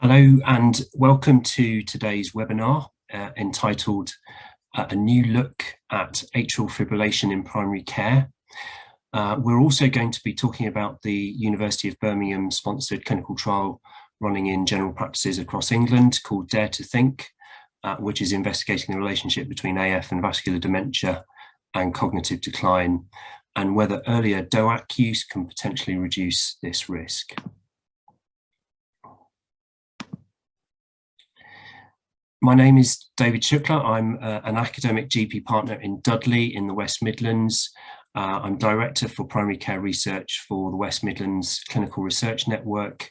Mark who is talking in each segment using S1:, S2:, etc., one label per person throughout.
S1: Hello and welcome to today's webinar entitled A New Look at Atrial Fibrillation in Primary Care. We're also going to be talking about the University of Birmingham sponsored clinical trial running in general practices across England called Dare to Think, which is investigating the relationship between AF and vascular dementia and cognitive decline, and whether earlier DOAC use can potentially reduce this risk. My name is David Shukla. I'm an academic GP partner in Dudley in the West Midlands. I'm Director for Primary Care Research for the West Midlands Clinical Research Network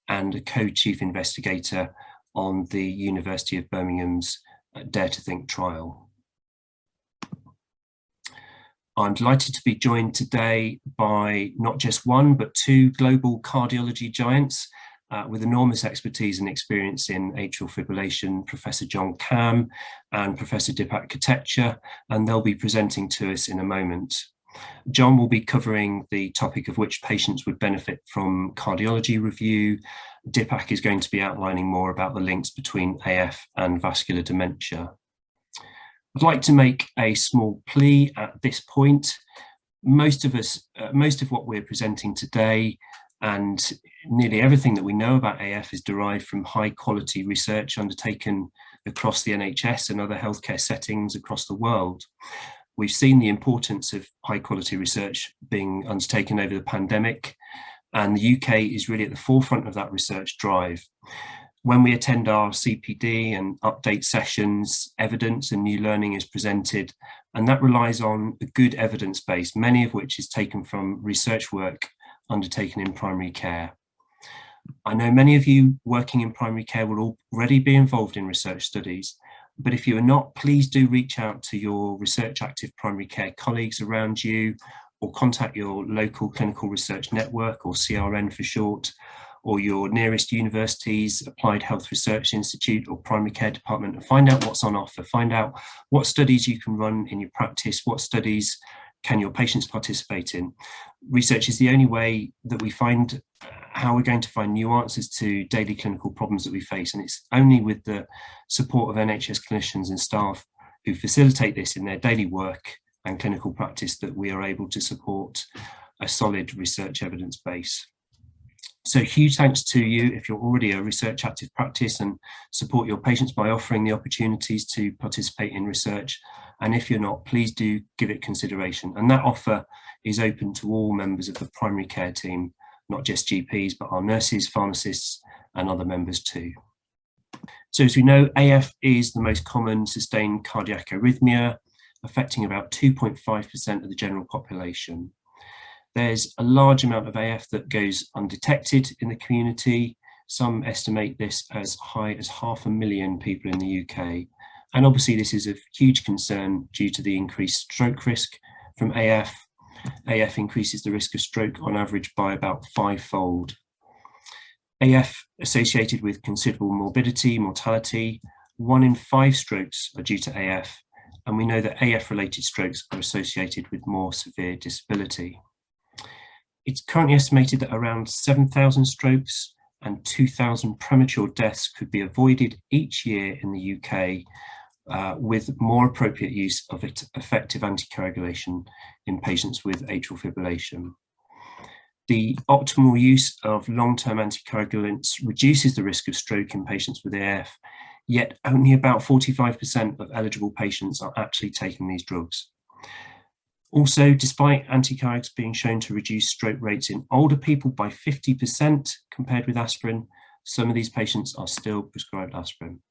S1: and a co-chief investigator on the University of Birmingham's Dare to Think trial. I'm delighted to be joined today by not just one, but two global cardiology giants with enormous expertise and experience in atrial fibrillation, Professor John Camm and Professor Dipak Kotecha, and they'll be presenting to us in a moment. John will be covering the topic of which patients would benefit from cardiology review. Dipak is going to be outlining more about the links between AF and vascular dementia. I'd like to make a small plea at this point. Most of what we're presenting today and nearly everything that we know about AF is derived from high quality research undertaken across the NHS and other healthcare settings across the world. We've seen the importance of high quality research being undertaken over the pandemic, and the UK is really at the forefront of that research drive. When we attend our CPD and update sessions, evidence and new learning is presented, and that relies on a good evidence base, many of which is taken from research work undertaken in primary care. I know many of you working in primary care will already be involved in research studies, but if you are not, please do reach out to your research active primary care colleagues around you, or contact your local clinical research network, or CRN for short, or your nearest university's Applied Health Research Institute or primary care department, and find out what's on offer, find out what studies you can run in your practice, what studies can your patients participate in. Research is the only way that we find how we're going to find new answers to daily clinical problems that we face, and it's only with the support of NHS clinicians and staff who facilitate this in their daily work and clinical practice that we are able to support a solid research evidence base. So huge thanks to you if you're already a research active practice and support your patients by offering the opportunities to participate in research. And if you're not, please do give it consideration. And that offer is open to all members of the primary care team, not just GPs, but our nurses, pharmacists, and other members too. So as we know, AF is the most common sustained cardiac arrhythmia, affecting about 2.5% of the general population. There's a large amount of AF that goes undetected in the community. Some estimate this as high as 500,000 people in the UK. And obviously this is of huge concern due to the increased stroke risk from AF. AF increases the risk of stroke on average by about 5-fold. AF associated with considerable morbidity, mortality. 1 in 5 strokes are due to AF. And we know that AF-related strokes are associated with more severe disability. It's currently estimated that around 7,000 strokes and 2,000 premature deaths could be avoided each year in the UK with more appropriate use of effective anticoagulation in patients with atrial fibrillation. The optimal use of long-term anticoagulants reduces the risk of stroke in patients with AF, yet only about 45% of eligible patients are actually taking these drugs. Also, despite anticoags being shown to reduce stroke rates in older people by 50% compared with aspirin, some of these patients are still prescribed aspirin.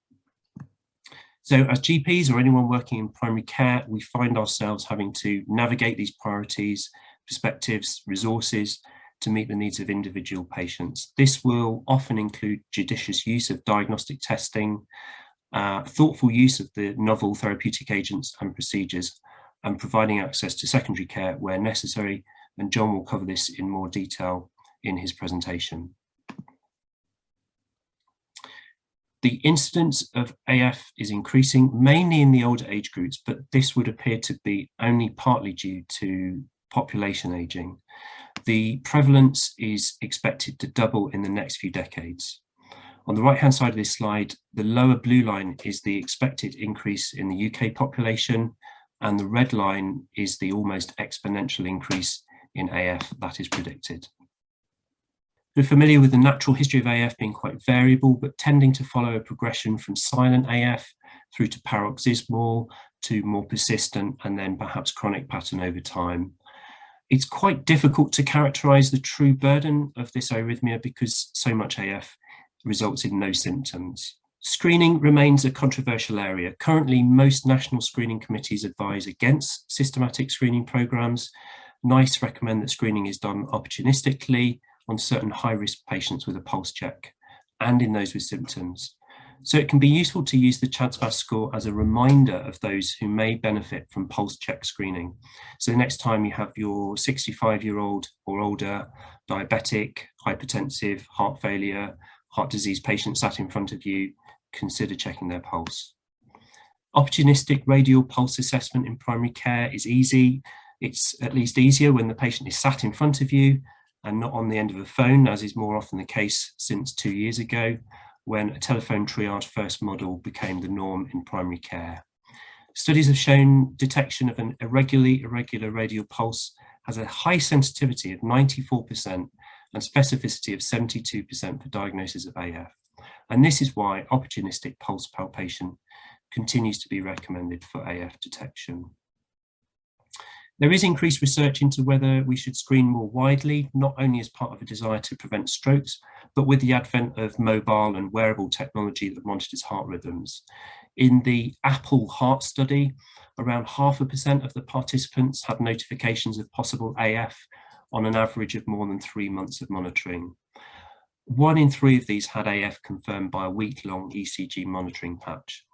S1: So as GPs or anyone working in primary care, we find ourselves having to navigate these priorities, perspectives, resources to meet the needs of individual patients. This will often include judicious use of diagnostic testing, thoughtful use of the novel therapeutic agents and procedures, and providing access to secondary care where necessary, and John will cover this in more detail in his presentation. The incidence of AF is increasing, mainly in the older age groups, but this would appear to be only partly due to population aging. The prevalence is expected to double in the next few decades. On the right-hand side of this slide, the lower blue line is the expected increase in the UK population, and the red line is the almost exponential increase in AF that is predicted. We're familiar with the natural history of AF being quite variable, but tending to follow a progression from silent AF through to paroxysmal, to more persistent, and then perhaps chronic pattern over time. It's quite difficult to characterize the true burden of this arrhythmia because so much AF results in no symptoms. Screening remains a controversial area. Currently, most national screening committees advise against systematic screening programs. NICE recommend that screening is done opportunistically on certain high-risk patients with a pulse check and in those with symptoms. So it can be useful to use the CHADS-VAS score as a reminder of those who may benefit from pulse check screening. So the next time you have your 65-year-old or older diabetic, hypertensive, heart failure, heart disease patient sat in front of you, consider checking their pulse. Opportunistic radial pulse assessment in primary care is easy. It's at least easier when the patient is sat in front of you and not on the end of a phone, as is more often the case since 2 years ago, when a telephone triage first model became the norm in primary care. Studies have shown detection of an irregular radial pulse has a high sensitivity of 94% and specificity of 72% for diagnosis of AF. And this is why opportunistic pulse palpation continues to be recommended for AF detection. There is increased research into whether we should screen more widely, not only as part of a desire to prevent strokes, but with the advent of mobile and wearable technology that monitors heart rhythms. In the Apple Heart study, around 0.5% of the participants had notifications of possible AF on an average of more than 3 months of monitoring. 1 in 3 of these had AF confirmed by a week-long ECG monitoring patch.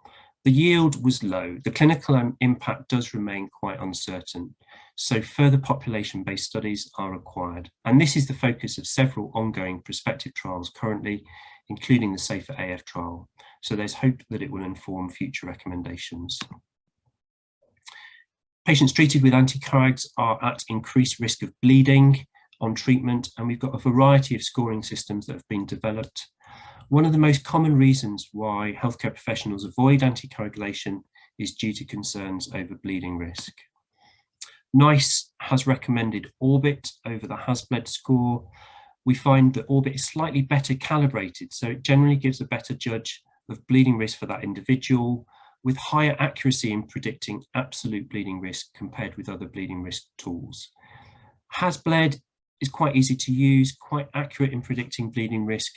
S1: The yield was low. The clinical impact does remain quite uncertain. So further population-based studies are required. And this is the focus of several ongoing prospective trials currently, including the Safer AF trial. So there's hope that it will inform future recommendations. Patients treated with anticoags are at increased risk of bleeding on treatment, and we've got a variety of scoring systems that have been developed. One of the most common reasons why healthcare professionals avoid anticoagulation is due to concerns over bleeding risk. NICE has recommended ORBIT over the HAS-BLED score. We find that ORBIT is slightly better calibrated, so it generally gives a better judge of bleeding risk for that individual, with higher accuracy in predicting absolute bleeding risk compared with other bleeding risk tools. HAS-BLED is quite easy to use, quite accurate in predicting bleeding risk,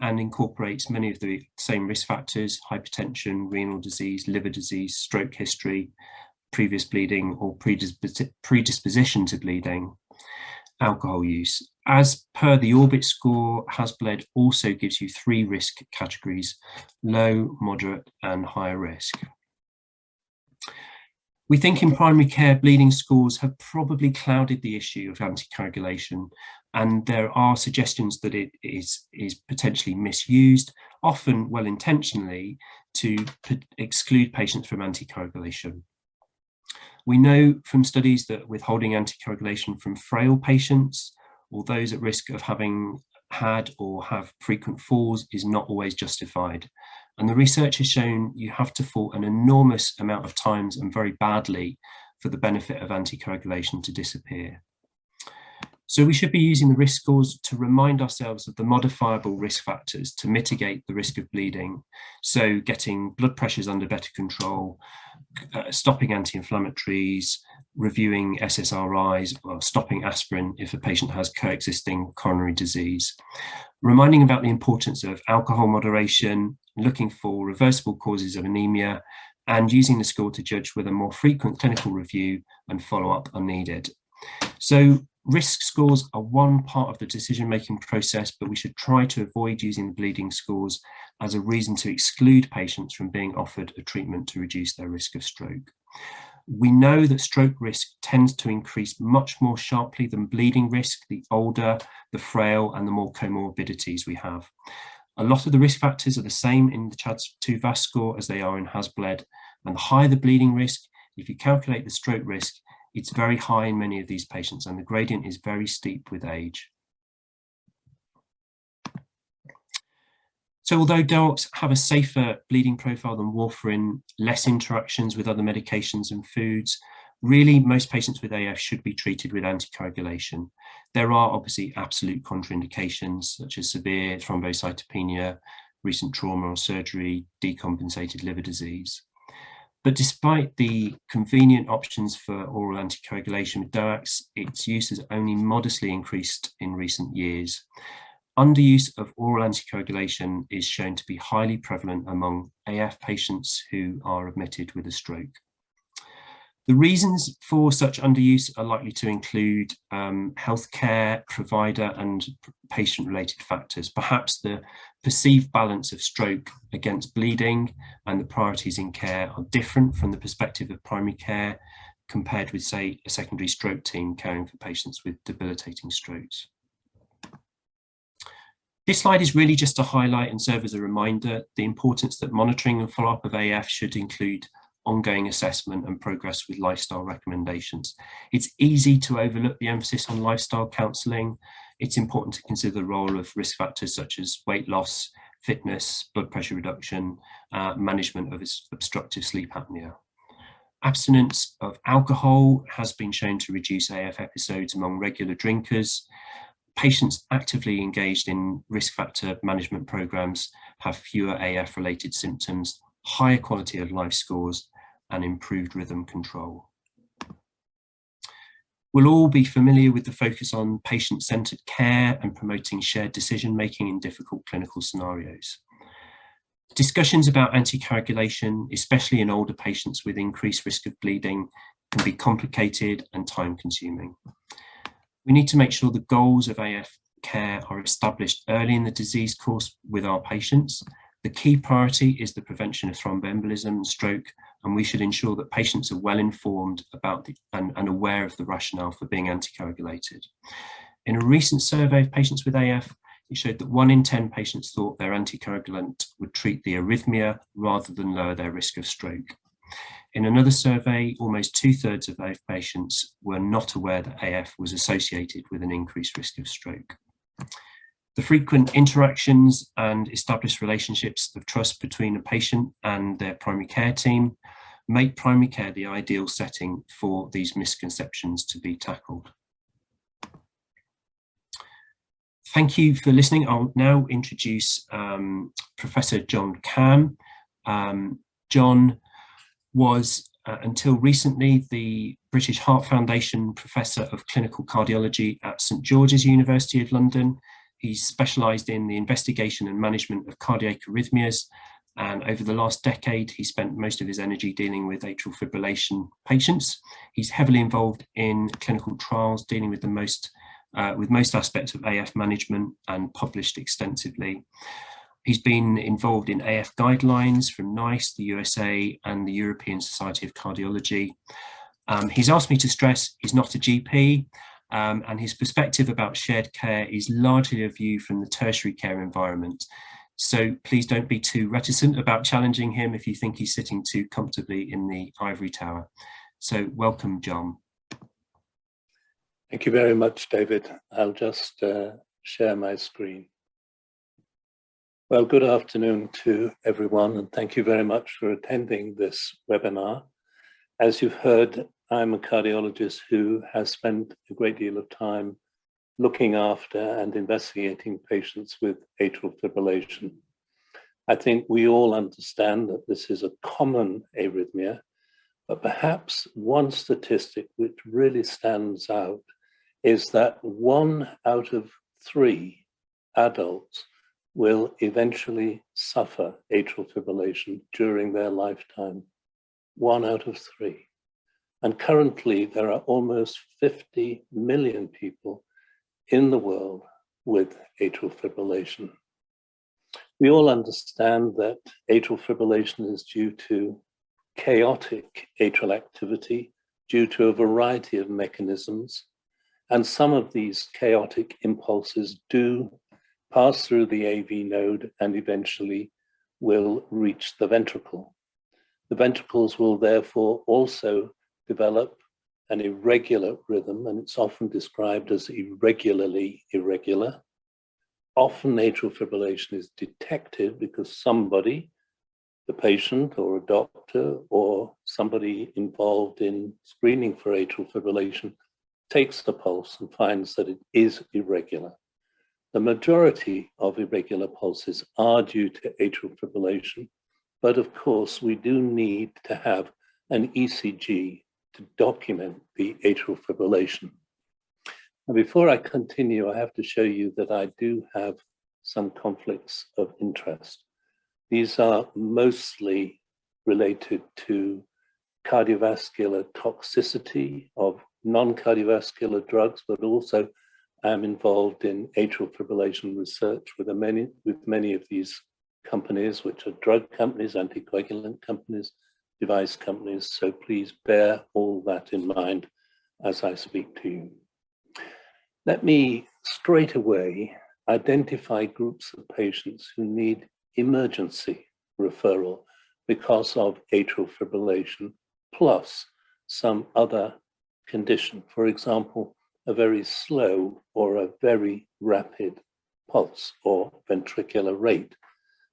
S1: and incorporates many of the same risk factors: hypertension, renal disease, liver disease, stroke history, previous bleeding or predisposition to bleeding, alcohol use. As per the ORBIT score, HAS-BLED also gives you 3 risk categories: low, moderate, and higher risk. We think in primary care, bleeding scores have probably clouded the issue of anticoagulation, and there are suggestions that it is potentially misused, often well-intentionally, to exclude patients from anticoagulation. We know from studies that withholding anticoagulation from frail patients or those at risk of having had or have frequent falls is not always justified. And the research has shown you have to fall an enormous amount of times and very badly for the benefit of anticoagulation to disappear. So we should be using the risk scores to remind ourselves of the modifiable risk factors to mitigate the risk of bleeding. So getting blood pressures under better control, stopping anti-inflammatories, reviewing SSRIs, or stopping aspirin if a patient has coexisting coronary disease. Reminding about the importance of alcohol moderation, looking for reversible causes of anemia, and using the score to judge whether more frequent clinical review and follow-up are needed. So risk scores are one part of the decision-making process, but we should try to avoid using the bleeding scores as a reason to exclude patients from being offered a treatment to reduce their risk of stroke. We know that stroke risk tends to increase much more sharply than bleeding risk, the older, the frail, and the more comorbidities we have. A lot of the risk factors are the same in the CHADS-2 VAS score as they are in HAS-BLED, and the higher the bleeding risk, if you calculate the stroke risk, it's very high in many of these patients, and the gradient is very steep with age. So although DOACs have a safer bleeding profile than warfarin, less interactions with other medications and foods, really most patients with AF should be treated with anticoagulation. There are obviously absolute contraindications such as severe thrombocytopenia, recent trauma or surgery, decompensated liver disease. But despite the convenient options for oral anticoagulation with DOACs, its use has only modestly increased in recent years. Underuse of oral anticoagulation is shown to be highly prevalent among AF patients who are admitted with a stroke. The reasons for such underuse are likely to include healthcare provider and patient-related factors. Perhaps the perceived balance of stroke against bleeding and the priorities in care are different from the perspective of primary care compared with, say, a secondary stroke team caring for patients with debilitating strokes. This slide is really just to highlight and serve as a reminder the importance that monitoring and follow-up of AF should include ongoing assessment and progress with lifestyle recommendations. It's easy to overlook the emphasis on lifestyle counselling. It's important to consider the role of risk factors such as weight loss, fitness, blood pressure reduction, management of obstructive sleep apnea. Abstinence of alcohol has been shown to reduce AF episodes among regular drinkers. Patients actively engaged in risk factor management programs have fewer AF-related symptoms, higher quality of life scores, and improved rhythm control. We'll all be familiar with the focus on patient-centered care and promoting shared decision-making in difficult clinical scenarios. Discussions about anticoagulation, especially in older patients with increased risk of bleeding, can be complicated and time-consuming. We need to make sure the goals of AF care are established early in the disease course with our patients. The key priority is the prevention of thromboembolism and stroke, and we should ensure that patients are well informed about and aware of the rationale for being anticoagulated. In a recent survey of patients with AF, it showed that 1 in 10 patients thought their anticoagulant would treat the arrhythmia rather than lower their risk of stroke. In another survey, almost 2/3 of AF patients were not aware that AF was associated with an increased risk of stroke. The frequent interactions and established relationships of trust between a patient and their primary care team make primary care the ideal setting for these misconceptions to be tackled. Thank you for listening. I'll now introduce Professor John Camm. John was, until recently, the British Heart Foundation Professor of Clinical Cardiology at St George's University of London. He's specialised in the investigation and management of cardiac arrhythmias, and over the last decade, he spent most of his energy dealing with atrial fibrillation patients. He's heavily involved in clinical trials dealing with most aspects of AF management and published extensively. He's been involved in AF guidelines from NICE, the USA, and the European Society of Cardiology. He's asked me to stress he's not a GP, and his perspective about shared care is largely a view from the tertiary care environment. So please don't be too reticent about challenging him if you think he's sitting too comfortably in the ivory tower. So welcome, John.
S2: Thank you very much, David. I'll just share my screen. Well, good afternoon to everyone, and thank you very much for attending this webinar. As you've heard, I'm a cardiologist who has spent a great deal of time looking after and investigating patients with atrial fibrillation. I think we all understand that this is a common arrhythmia, but perhaps one statistic which really stands out is that 1 out of 3 adults will eventually suffer atrial fibrillation during their lifetime. 1 out of 3. And currently there are almost 50 million people in the world with atrial fibrillation. We all understand that atrial fibrillation is due to chaotic atrial activity due to a variety of mechanisms. And some of these chaotic impulses do pass through the AV node and eventually will reach the ventricle. The ventricles will therefore also develop an irregular rhythm, and it's often described as irregularly irregular. often atrial fibrillation is detected because somebody, the patient or a doctor or somebody involved in screening for atrial fibrillation, takes the pulse and finds that it is irregular. The majority of irregular pulses are due to atrial fibrillation, but of course we do need to have an ECG to document the atrial fibrillation. Now, before I continue, I have to show you that I do have some conflicts of interest. These are mostly related to cardiovascular toxicity of non-cardiovascular drugs, but also I'm involved in atrial fibrillation research with many of these companies, which are drug companies, anticoagulant companies, device companies. So please bear all that in mind as I speak to you. Let me straight away identify groups of patients who need emergency referral because of atrial fibrillation, plus some other condition. For example, a very slow or a very rapid pulse or ventricular rate.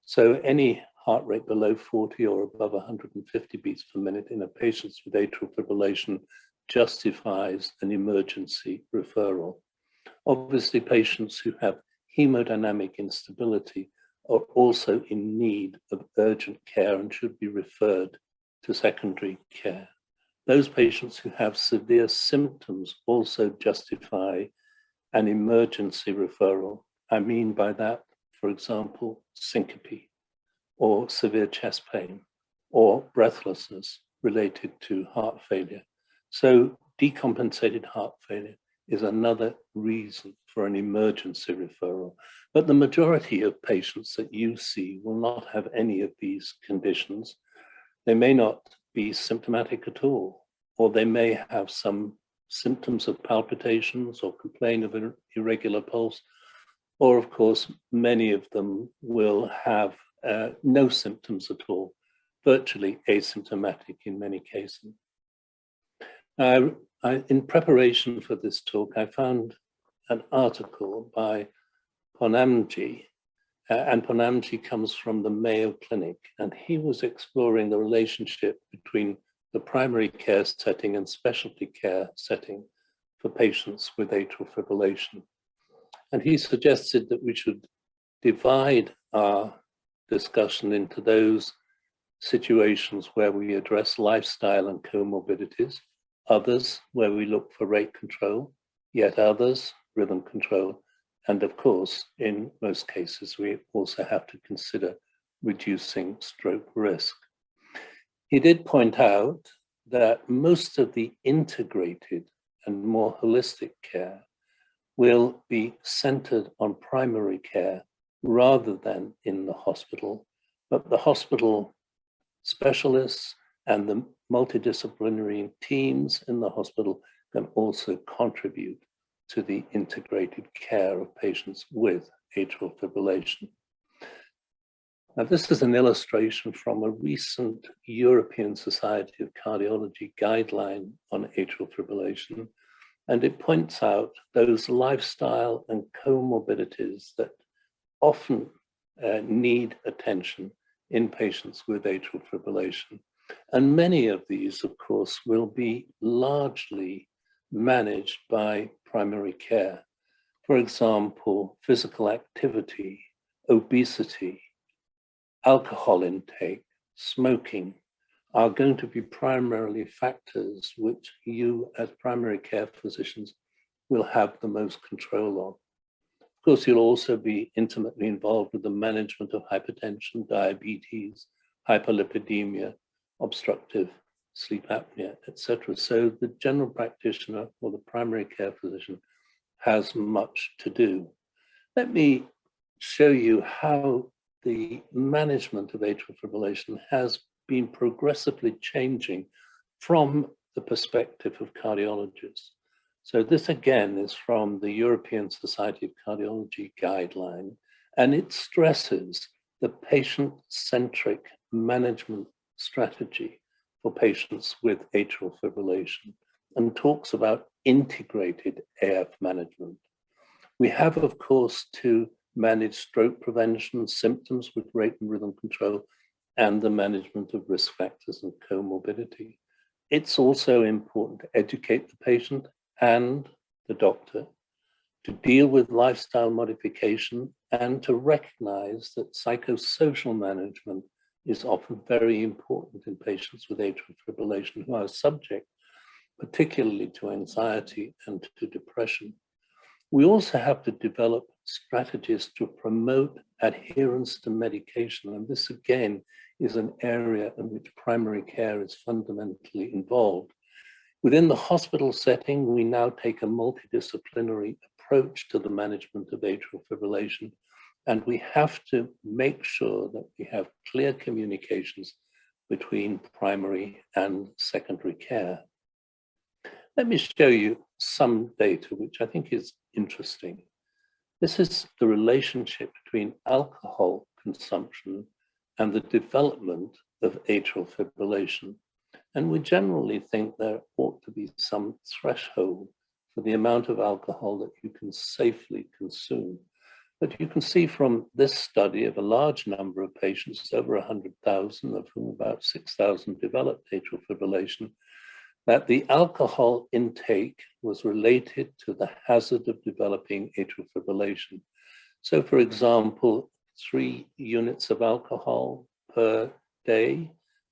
S2: So any heart rate below 40 or above 150 beats per minute in a patient with atrial fibrillation justifies an emergency referral. Obviously, patients who have hemodynamic instability are also in need of urgent care and should be referred to secondary care. Those patients who have severe symptoms also justify an emergency referral. I mean by that, for example, syncope or severe chest pain or breathlessness related to heart failure. So decompensated heart failure is another reason for an emergency referral. But the majority of patients that you see will not have any of these conditions. They may not be symptomatic at all, or they may have some symptoms of palpitations or complain of an irregular pulse, or of course, many of them will have no symptoms at all, virtually asymptomatic in many cases. In preparation for this talk, I found an article by Ponamji, and Ponamji comes from the Mayo Clinic, and he was exploring the relationship between the primary care setting and specialty care setting for patients with atrial fibrillation. And he suggested that we should divide our discussion into those situations where we address lifestyle and comorbidities, others where we look for rate control, yet others rhythm control, and of course, in most cases, we also have to consider reducing stroke risk. He did point out that most of the integrated and more holistic care will be centered on primary care rather than in the hospital, but the hospital specialists and the multidisciplinary teams in the hospital can also contribute to the integrated care of patients with atrial fibrillation. Now, this is an illustration from a recent European Society of Cardiology guideline on atrial fibrillation, and it points out those lifestyle and comorbidities that often need attention in patients with atrial fibrillation. And many of these, of course, will be largely managed by primary care. For example, physical activity, obesity, alcohol intake, smoking are going to be primarily factors which you as primary care physicians will have the most control of. Of course, you'll also be intimately involved with the management of hypertension, diabetes, hyperlipidemia, obstructive sleep apnea, etc. So the general practitioner or the primary care physician has much to do. Let me show you how the management of atrial fibrillation has been progressively changing from the perspective of cardiologists. So this again is from the European Society of Cardiology guideline, and it stresses the patient-centric management strategy for patients with atrial fibrillation and talks about integrated AF management. We have, of course, to manage stroke prevention, symptoms with rate and rhythm control, and the management of risk factors and comorbidity. It's also important to educate the patient and the doctor to deal with lifestyle modification and to recognize that psychosocial management is often very important in patients with atrial fibrillation who are subject particularly to anxiety and to depression. We also have to develop strategies to promote adherence to medication. And this again is an area in which primary care is fundamentally involved. Within the hospital setting, we now take a multidisciplinary approach to the management of atrial fibrillation, and we have to make sure that we have clear communications between primary and secondary care. Let me show you some data which I think is interesting. This is the relationship between alcohol consumption and the development of atrial fibrillation. And we generally think there ought to be some threshold for the amount of alcohol that you can safely consume. But you can see from this study of a large number of patients, over 100,000, of whom about 6,000 developed atrial fibrillation, that the alcohol intake was related to the hazard of developing atrial fibrillation. So for example, 3 units of alcohol per day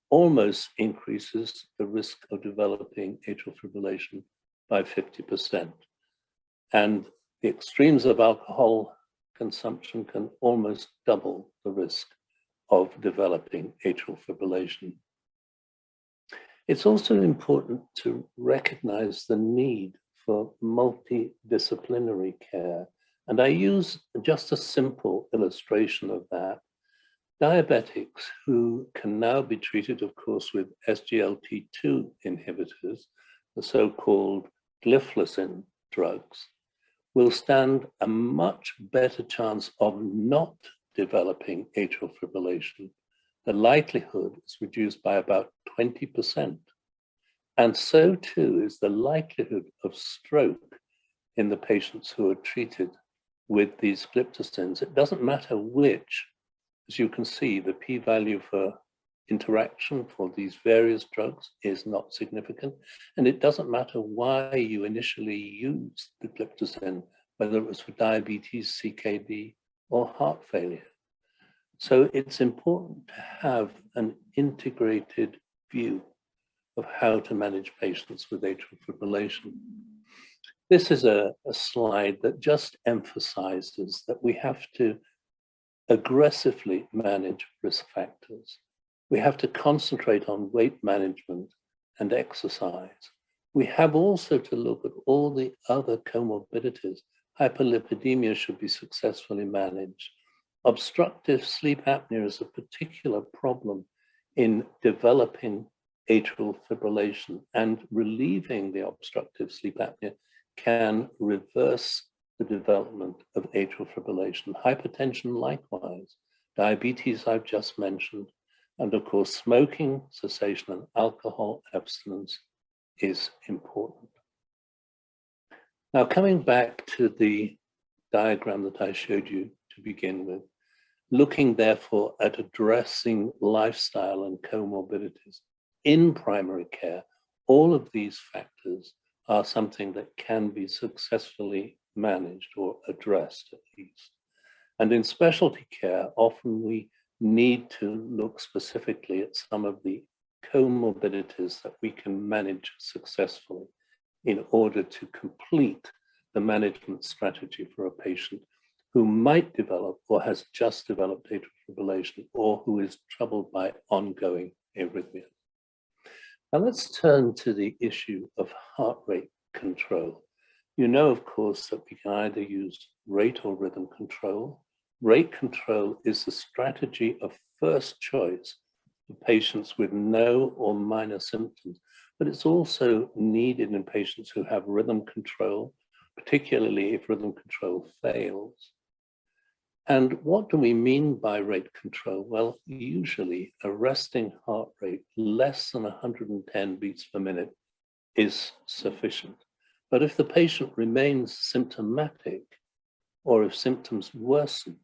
S2: almost increases the risk of developing atrial fibrillation by 50%. And the extremes of alcohol consumption can almost double the risk of developing atrial fibrillation. It's also important to recognize the need for multidisciplinary care. And I use just a simple illustration of that. Diabetics who can now be treated, of course, with SGLT2 inhibitors, the so-called gliflozin drugs, will stand a much better chance of not developing atrial fibrillation. The likelihood is reduced by about 20%. And so too is the likelihood of stroke in the patients who are treated with these gliflozins. It doesn't matter which. As you can see, the p-value for interaction for these various drugs is not significant. And it doesn't matter why you initially used the gliflozin, whether it was for diabetes, CKD, or heart failure. So it's important to have an integrated view of how to manage patients with atrial fibrillation. This is a slide that just emphasizes that we have to aggressively manage risk factors. We have to concentrate on weight management and exercise. We have also to look at all the other comorbidities. Hyperlipidemia should be successfully managed. Obstructive sleep apnea is a particular problem in developing atrial fibrillation, and relieving the obstructive sleep apnea can reverse the development of atrial fibrillation. Hypertension likewise, diabetes I've just mentioned, and of course smoking cessation and alcohol abstinence is important. Now coming back to the diagram that I showed you to begin with, looking therefore at addressing lifestyle and comorbidities. In primary care, all of these factors are something that can be successfully managed or addressed at least. And in specialty care, often we need to look specifically at some of the comorbidities that we can manage successfully in order to complete the management strategy for a patient who might develop or has just developed atrial fibrillation or who is troubled by ongoing arrhythmia. Now let's turn to the issue of heart rate control. You know, of course, that we can either use rate or rhythm control. Rate control is the strategy of first choice for patients with no or minor symptoms, but it's also needed in patients who have rhythm control, particularly if rhythm control fails. And what do we mean by rate control? Well, usually a resting heart rate less than 110 beats per minute is sufficient. But if the patient remains symptomatic or if symptoms worsen,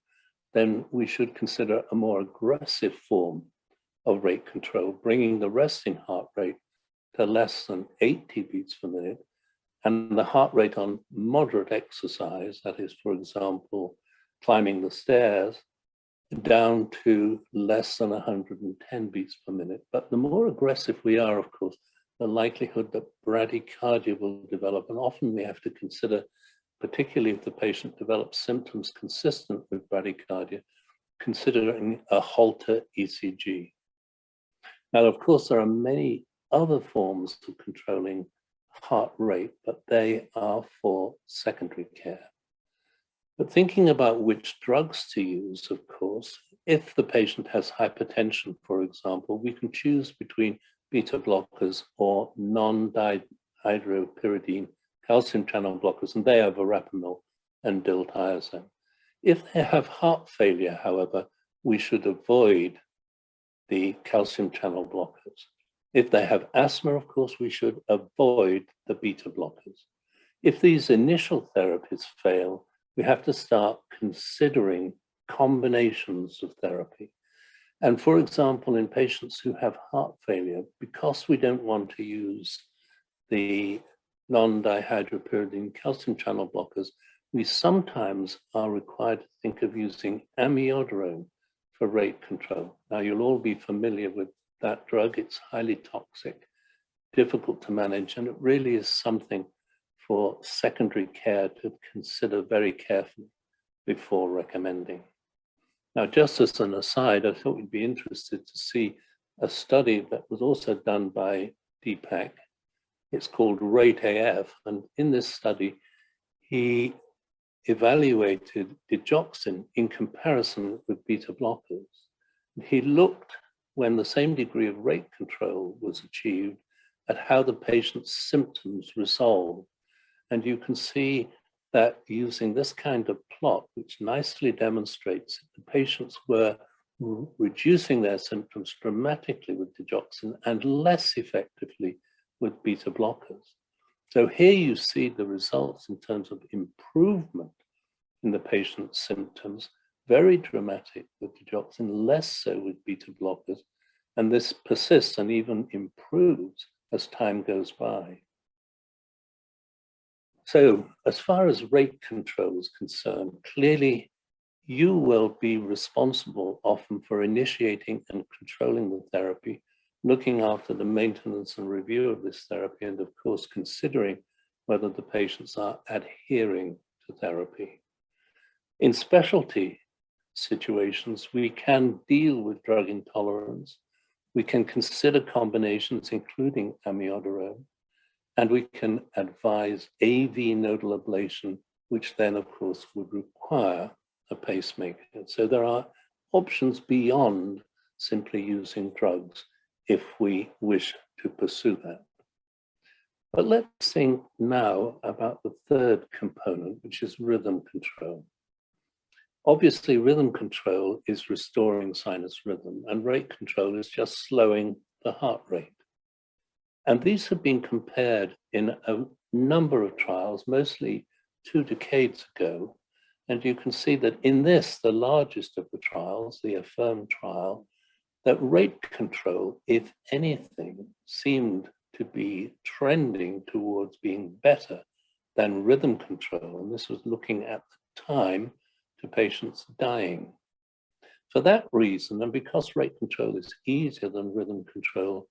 S2: then we should consider a more aggressive form of rate control, bringing the resting heart rate to less than 80 beats per minute, and the heart rate on moderate exercise, that is, for example, climbing the stairs, down to less than 110 beats per minute. But the more aggressive we are, of course, the likelihood that bradycardia will develop, and often we have to consider, particularly if the patient develops symptoms consistent with bradycardia, considering a Holter ECG. Now, of course, there are many other forms of controlling heart rate, but they are for secondary care. But thinking about which drugs to use, of course, if the patient has hypertension, for example, we can choose between beta blockers or non-dihydropyridine calcium channel blockers, and they are verapamil and diltiazem. If they have heart failure, however, we should avoid the calcium channel blockers. If they have asthma, of course, we should avoid the beta blockers. If these initial therapies fail, we have to start considering combinations of therapy. And for example, in patients who have heart failure, because we don't want to use the non-dihydropyridine calcium channel blockers, we sometimes are required to think of using amiodarone for rate control. Now, you'll all be familiar with that drug. It's highly toxic, difficult to manage, and it really is something for secondary care to consider very carefully before recommending. Now, just as an aside, I thought we'd be interested to see a study that was also done by Dipak. It's called RATE-AF, and in this study, he evaluated digoxin in comparison with beta blockers. He looked, when the same degree of rate control was achieved, at how the patient's symptoms resolved. And you can see that using this kind of plot, which nicely demonstrates that the patients were reducing their symptoms dramatically with digoxin and less effectively with beta blockers. So here you see the results in terms of improvement in the patient's symptoms, very dramatic with digoxin, less so with beta blockers, and this persists and even improves as time goes by. So as far as rate control is concerned, clearly you will be responsible often for initiating and controlling the therapy, looking after the maintenance and review of this therapy, and of course considering whether the patients are adhering to therapy. In specialty situations, we can deal with drug intolerance, we can consider combinations including amiodarone, and we can advise AV nodal ablation, which then of course would require a pacemaker. So there are options beyond simply using drugs if we wish to pursue that. But let's think now about the third component, which is rhythm control. Obviously, rhythm control is restoring sinus rhythm, and rate control is just slowing the heart rate. And these have been compared in a number of trials, mostly 2 decades ago. And you can see that in this, the largest of the trials, the AFFIRM trial, that rate control, if anything, seemed to be trending towards being better than rhythm control. And this was looking at the time to patients dying. For that reason, and because rate control is easier than rhythm control,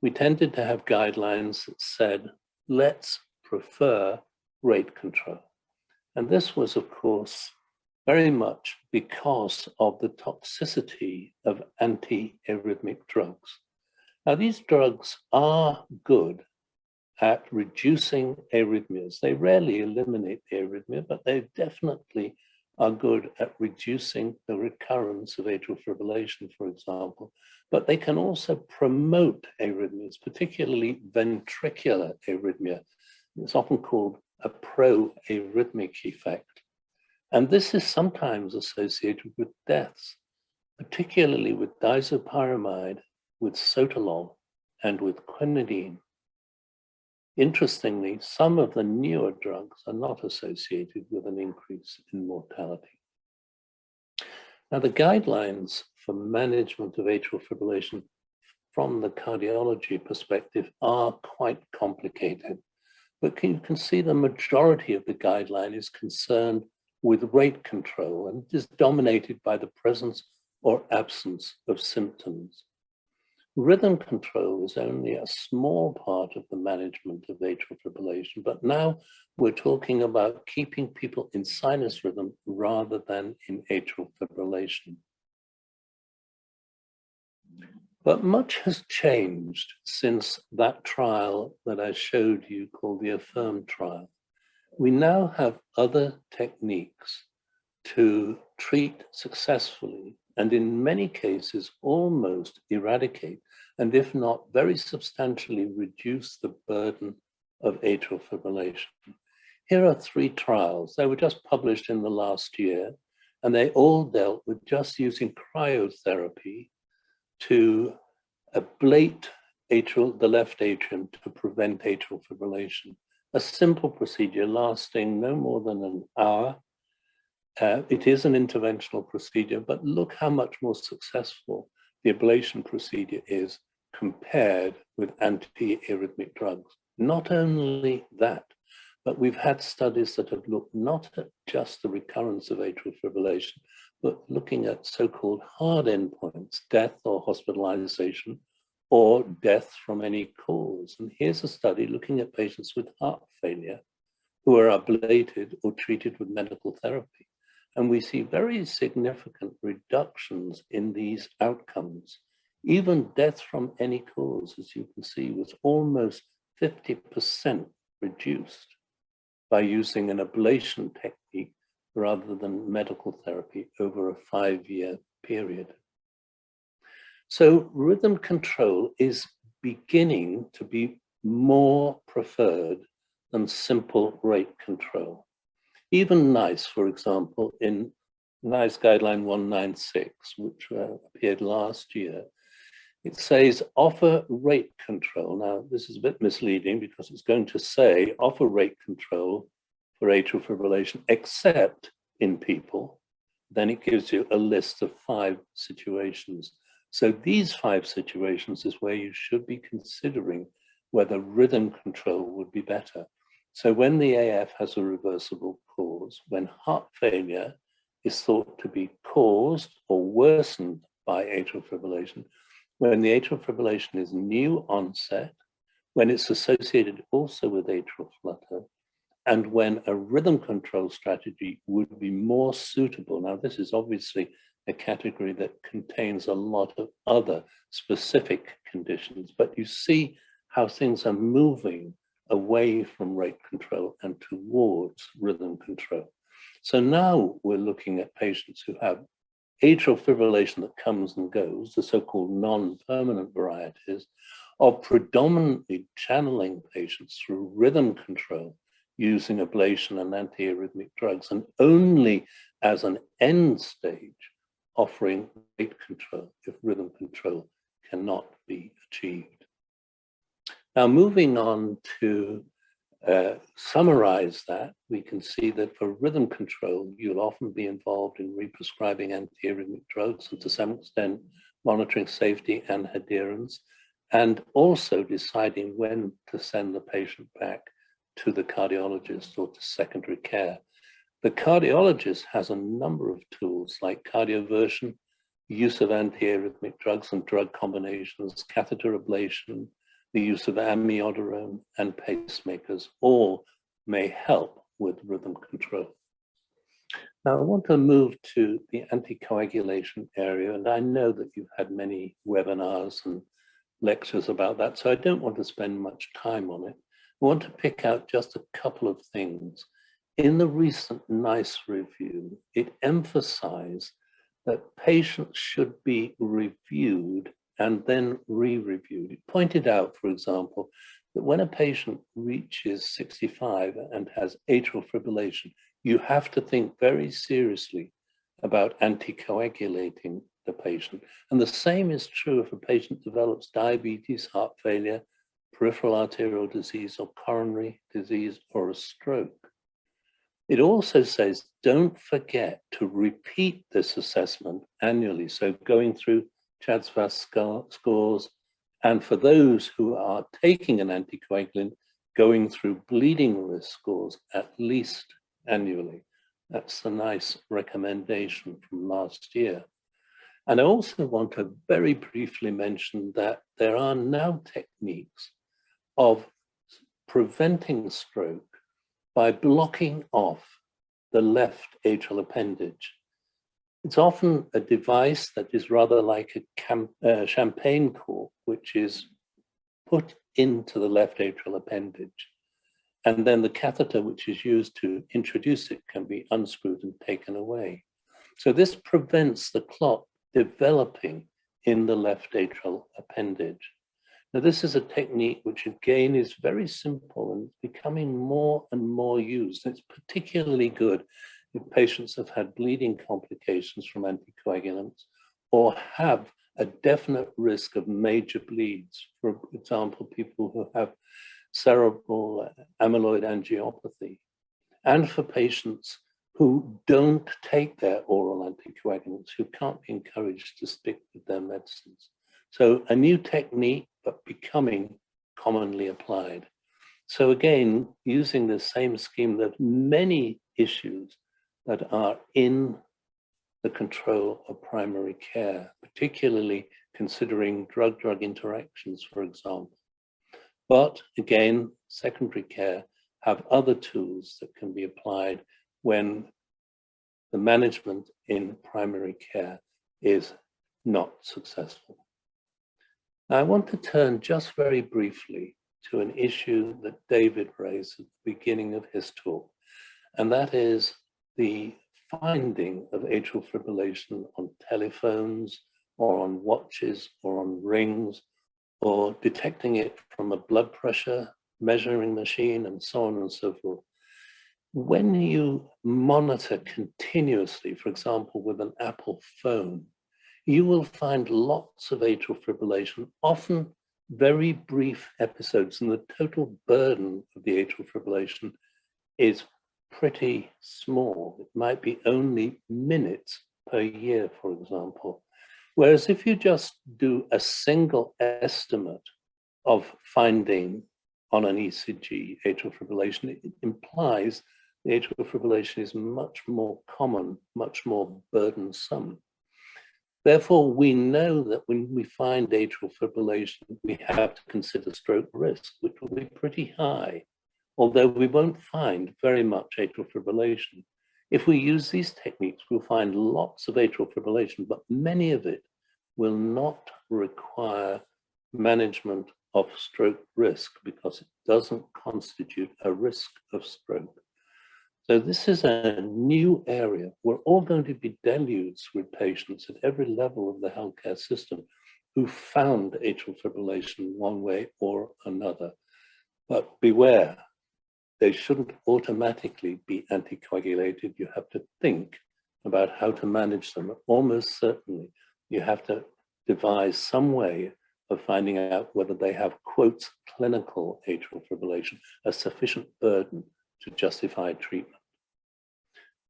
S2: we tended to have guidelines that said, let's prefer rate control. And this was, of course, very much because of the toxicity of anti-arrhythmic drugs. Now, these drugs are good at reducing arrhythmias. They rarely eliminate the arrhythmia, but they definitely are good at reducing the recurrence of atrial fibrillation, for example. But they can also promote arrhythmias, particularly ventricular arrhythmia. It's often called a pro-arrhythmic effect. And this is sometimes associated with deaths, particularly with disopyramide, with sotalol, and with quinidine. Interestingly, some of the newer drugs are not associated with an increase in mortality. Now, the guidelines for management of atrial fibrillation from the cardiology perspective are quite complicated, but you can see the majority of the guideline is concerned with rate control and is dominated by the presence or absence of symptoms. Rhythm control is only a small part of the management of atrial fibrillation, but now we're talking about keeping people in sinus rhythm rather than in atrial fibrillation. But much has changed since that trial that I showed you called the AFFIRM trial. We now have other techniques to treat successfully and in many cases almost eradicate, and if not very substantially reduce the burden of atrial fibrillation. Here are 3 trials. They were just published in the last year, and they all dealt with just using cryotherapy to ablate the left atrium to prevent atrial fibrillation. A simple procedure lasting no more than an hour. It is an interventional procedure, but look how much more successful the ablation procedure is compared with antiarrhythmic drugs. Not only that, but we've had studies that have looked not at just the recurrence of atrial fibrillation, but looking at so-called hard endpoints, death or hospitalization, or death from any cause. And here's a study looking at patients with heart failure who are ablated or treated with medical therapy. And we see very significant reductions in these outcomes. Even death from any cause, as you can see, was almost 50% reduced by using an ablation technique rather than medical therapy over a 5-year period. So rhythm control is beginning to be more preferred than simple rate control. Even NICE, for example, in NICE Guideline 196, which appeared last year, it says offer rate control. Now, this is a bit misleading because it's going to say offer rate control for atrial fibrillation, except in people. Then it gives you a list of 5 situations. So these 5 situations is where you should be considering whether rhythm control would be better. So when the AF has a reversible cause, when heart failure is thought to be caused or worsened by atrial fibrillation, when the atrial fibrillation is new onset, when it's associated also with atrial flutter, and when a rhythm control strategy would be more suitable. Now, this is obviously a category that contains a lot of other specific conditions, but you see how things are moving away from rate control and towards rhythm control. So now we're looking at patients who have atrial fibrillation that comes and goes, the so-called non-permanent varieties, of predominantly channeling patients through rhythm control using ablation and antiarrhythmic drugs, and only as an end stage offering rate control if rhythm control cannot be achieved. Now, moving on to summarize that, we can see that for rhythm control, you'll often be involved in represcribing antiarrhythmic drugs and to some extent monitoring safety and adherence, and also deciding when to send the patient back to the cardiologist or to secondary care. The cardiologist has a number of tools like cardioversion, use of antiarrhythmic drugs and drug combinations, catheter ablation, the use of amiodarone and pacemakers, all may help with rhythm control. Now, I want to move to the anticoagulation area, and I know that you've had many webinars and lectures about that, so I don't want to spend much time on it. I want to pick out just a couple of things. In the recent NICE review, it emphasized that patients should be reviewed and then re-reviewed. It pointed out, for example, that when a patient reaches 65 and has atrial fibrillation, you have to think very seriously about anticoagulating the patient. And the same is true if a patient develops diabetes, heart failure, peripheral arterial disease or coronary disease or a stroke. It also says, don't forget to repeat this assessment annually. So going through CHA2DS2-VASc scores, and for those who are taking an anticoagulant, going through bleeding risk scores at least annually. That's a nice recommendation from last year. And I also want to very briefly mention that there are now techniques of preventing stroke by blocking off the left atrial appendage. It's often a device that is rather like a champagne cork, which is put into the left atrial appendage. And then the catheter, which is used to introduce it, can be unscrewed and taken away. So this prevents the clot developing in the left atrial appendage. Now, this is a technique which again is very simple and becoming more and more used. It's particularly good if patients have had bleeding complications from anticoagulants or have a definite risk of major bleeds. For example, people who have cerebral amyloid angiopathy, and for patients who don't take their oral anticoagulants, who can't be encouraged to stick with their medicines. So a new technique, but becoming commonly applied. So again, using the same scheme, there are many issues that are in the control of primary care, particularly considering drug-drug interactions, for example. But again, secondary care have other tools that can be applied when the management in primary care is not successful. Now, I want to turn just very briefly to an issue that David raised at the beginning of his talk, and that is the finding of atrial fibrillation on telephones or on watches or on rings, or detecting it from a blood pressure measuring machine and so on and so forth. When you monitor continuously, for example, with an Apple phone, you will find lots of atrial fibrillation, often very brief episodes, and the total burden of the atrial fibrillation is pretty small. It might be only minutes per year, for example. Whereas if you just do a single estimate of finding on an ECG atrial fibrillation, it implies the atrial fibrillation is much more common, much more burdensome. Therefore, we know that when we find atrial fibrillation, we have to consider stroke risk, which will be pretty high, although we won't find very much atrial fibrillation. If we use these techniques, we'll find lots of atrial fibrillation, but many of it will not require management of stroke risk because it doesn't constitute a risk of stroke. So this is a new area. We're all going to be deluged with patients at every level of the healthcare system who found atrial fibrillation one way or another. But beware, they shouldn't automatically be anticoagulated. You have to think about how to manage them. Almost certainly, you have to devise some way of finding out whether they have, quote, clinical atrial fibrillation, a sufficient burden to justify treatment.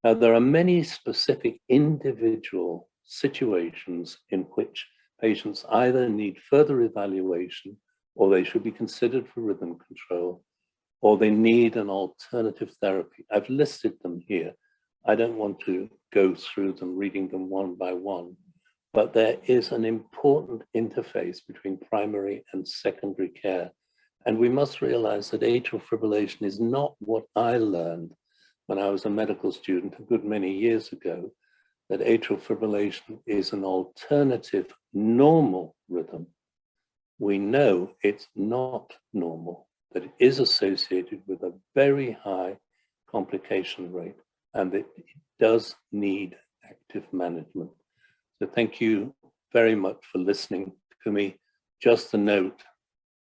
S2: Now, there are many specific individual situations in which patients either need further evaluation, or they should be considered for rhythm control, or they need an alternative therapy. I've listed them here. I don't want to go through them, reading them one by one, but there is an important interface between primary and secondary care. And we must realize that atrial fibrillation is not what I learned when I was a medical student a good many years ago, that atrial fibrillation is an alternative normal rhythm. We know it's not normal, that it is associated with a very high complication rate, and that it does need active management. So thank you very much for listening to me. Just a note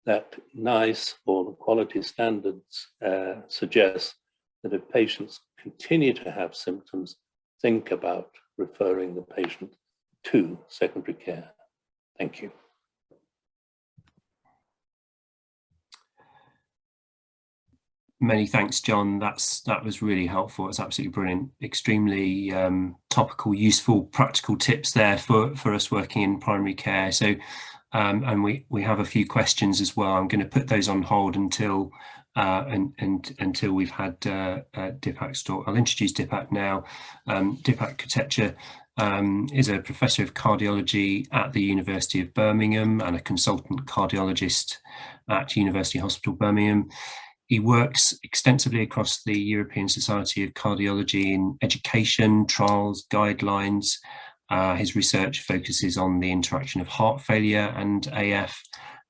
S2: that NICE, or the quality standards, suggest that if patients continue to have symptoms, think about referring the patient to secondary care. Thank you.
S1: Many thanks, John. That was really helpful. It's absolutely brilliant. Extremely topical, useful, practical tips there for us working in primary care. So, and we have a few questions as well. I'm going to put those on hold until until we've had Dipak's talk. I'll introduce Dipak now. Dipak Kotecha is a professor of cardiology at the University of Birmingham and a consultant cardiologist at University Hospital Birmingham. He works extensively across the European Society of Cardiology in education, trials, guidelines. His research focuses on the interaction of heart failure and AF,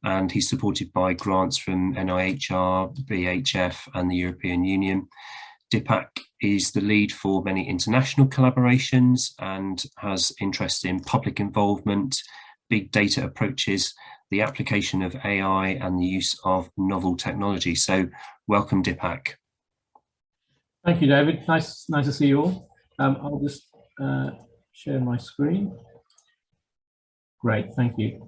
S1: and he's supported by grants from NIHR, BHF, and the European Union. Dipak is the lead for many international collaborations and has interest in public involvement, big data approaches, the application of AI, and the use of novel technology. So welcome, Dipak.
S3: Thank you, David. Nice to see you all. I'll just share my screen. Great, thank you.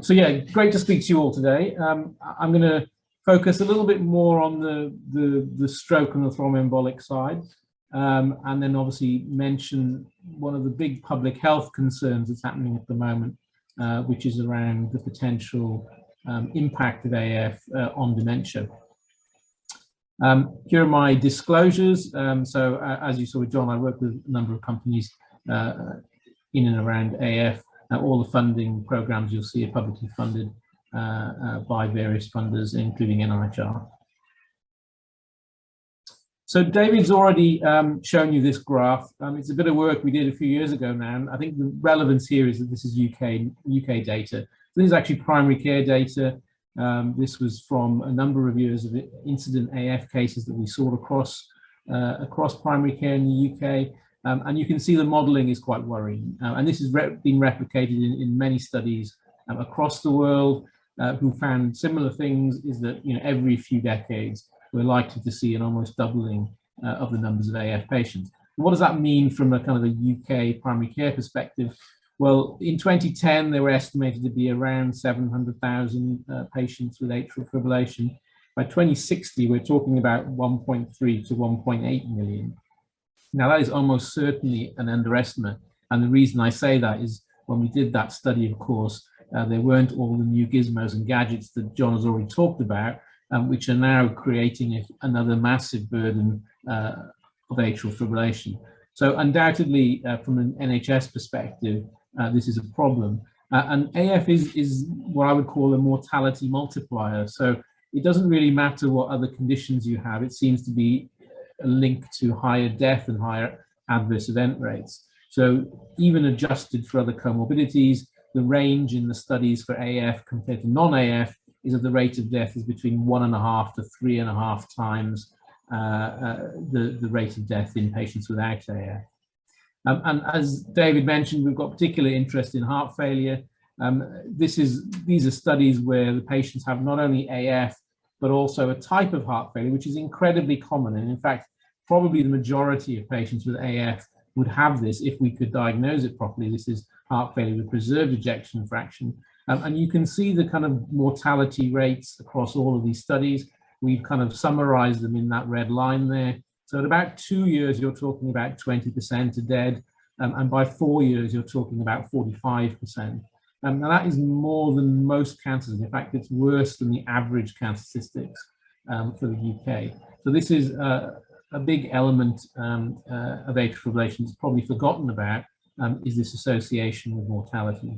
S3: So yeah, great to speak to you all today. I'm going to focus a little bit more on the stroke and the thromboembolic side, and then obviously mention one of the big public health concerns that's happening at the moment, which is around the potential impact of AF on dementia. Here are my disclosures. So as you saw with John, I work with a number of companies in and around AF. All the funding programs you'll see are publicly funded by various funders, including NIHR. So David's already shown you this graph. It's a bit of work we did a few years ago now, and I think the relevance here is that this is UK data. So this is actually primary care data. This was from a number of years of incident AF cases that we saw across primary care in the UK. And you can see the modelling is quite worrying. And this has been replicated in many studies across the world who found similar things, is that every few decades we're likely to see an almost doubling of the numbers of AF patients. What does that mean from a kind of a UK primary care perspective? Well, in 2010, they were estimated to be around 700,000 patients with atrial fibrillation. By 2060, we're talking about 1.3 to 1.8 million. Now, that is almost certainly an underestimate. And the reason I say that is when we did that study, of course, there weren't all the new gizmos and gadgets that John has already talked about, which are now creating another massive burden of atrial fibrillation. So undoubtedly, from an NHS perspective, this is a problem. And AF is what I would call a mortality multiplier. So it doesn't really matter what other conditions you have. It seems to be a link to higher death and higher adverse event rates. So even adjusted for other comorbidities, the range in the studies for AF compared to non-AF is that the rate of death is between 1.5 to 3.5 times the rate of death in patients without AF. And as David mentioned, we've got particular interest in heart failure. These are studies where the patients have not only AF, but also a type of heart failure, which is incredibly common. And in fact, probably the majority of patients with AF would have this if we could diagnose it properly. This is heart failure with preserved ejection fraction. And you can see the kind of mortality rates across all of these studies. We've kind of summarized them in that red line there. So at about 2 years, you're talking about 20% are dead. And by 4 years, you're talking about 45%. Now that is more than most cancers. In fact, it's worse than the average cancer statistics for the UK. So this is a big element of atrial fibrillation that's probably forgotten about, is this association with mortality.